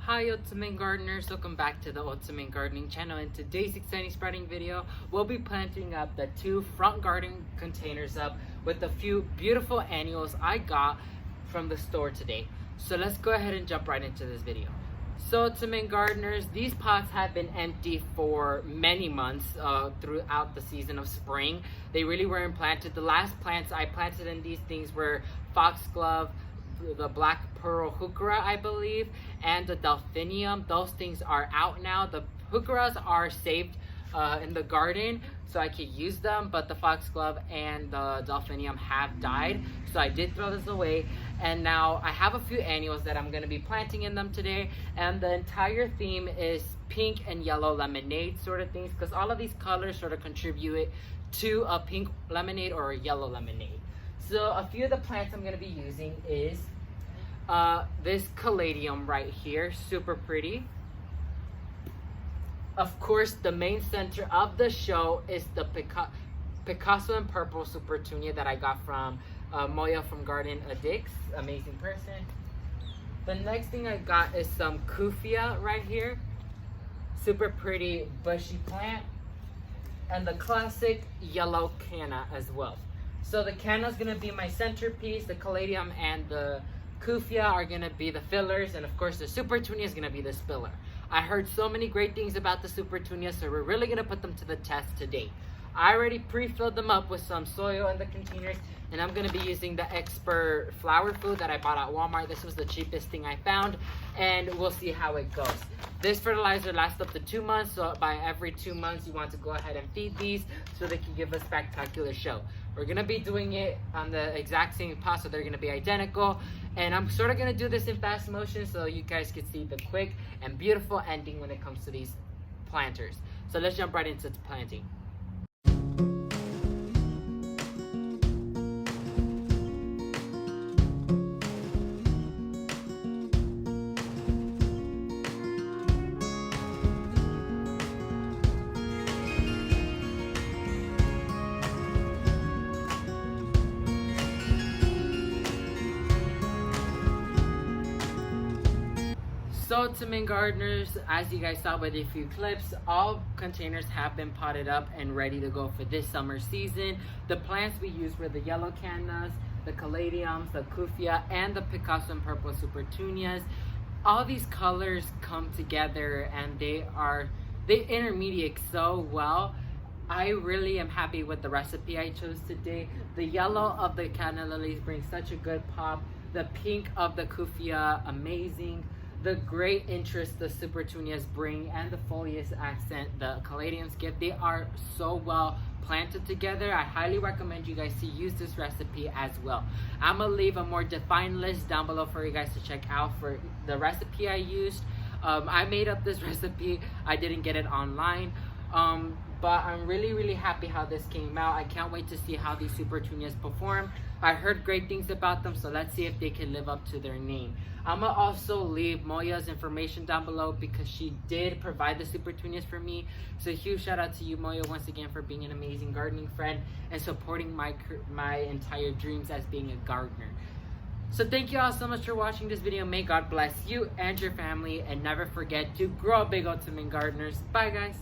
Hi Ultimate Gardeners, welcome back to the Ultimate Gardening channel. In today's exciting sprouting video, we'll be planting up the 2 front garden containers up with a few beautiful annuals I got from the store today. So let's go ahead and jump right into this video. So Ultimate Gardeners, these pots have been empty for many months throughout the season of spring. They really weren't planted. The last plants I planted in these things were foxglove, the black pearl heuchera, I believe, and the delphinium. Those things are out now. The heucheras are saved in the garden so I could use them, but the foxglove and the delphinium have died, so I did throw this away. And now I have a few annuals that I'm going to be planting in them today, and the entire theme is pink and yellow lemonade sort of things, because all of these colors sort of contribute to a pink lemonade or a yellow lemonade. So a few of the plants I'm going to be using is this caladium right here, super pretty. Of course, the main center of the show is the Picasso and purple Supertunia that I got from Moya from Garden Addicts, amazing person. The next thing I got is some Cuphea right here, super pretty bushy plant, and the classic yellow Canna as well. So the Canna is going to be my centerpiece, the Caladium and the Cuphea are going to be the fillers, and of course the Supertunia is going to be the spiller. I heard so many great things about the Supertunia, so we're really going to put them to the test today. I already pre-filled them up with some soil in the containers, and I'm going to be using the Expert flower food that I bought at Walmart. This was the cheapest thing I found, and we'll see how it goes. This fertilizer lasts up to 2 months, so by every 2 months you want to go ahead and feed these so they can give a spectacular show. We're going to be doing it on the exact same pot, so they're going to be identical. And I'm sort of going to do this in fast motion so you guys can see the quick and beautiful ending when it comes to these planters. So let's jump right into the planting. So Ultimate Gardeners, as you guys saw with a few clips, all containers have been potted up and ready to go for this summer season. The plants we used were the yellow Cannas, the Caladiums, the Cuphea, and the Picasso and purple Supertunias. All these colors come together and they intermediate so well. I really am happy with the recipe I chose today. The yellow of the Canna lilies brings such a good pop. The pink of the Cuphea, amazing. The great interest the Supertunias bring and the foliage accent the Caladiums give, they are so well planted together. I highly recommend you guys to use this recipe as well. I'm gonna leave a more defined list down below for you guys to check out for the recipe I used. I made up this recipe, I didn't get it online. But I'm really happy how this came out. I can't wait to see how these Supertunias perform. I heard great things about them, so let's see if they can live up to their name. I'm gonna also leave Moya's information down below because she did provide the Supertunias for me. So huge shout out to you, Moya, once again for being an amazing gardening friend and supporting my entire dreams as being a gardener. So thank you all so much for watching this video. May God bless you and your family, and never forget to grow big, Ultimate Gardeners. Bye guys.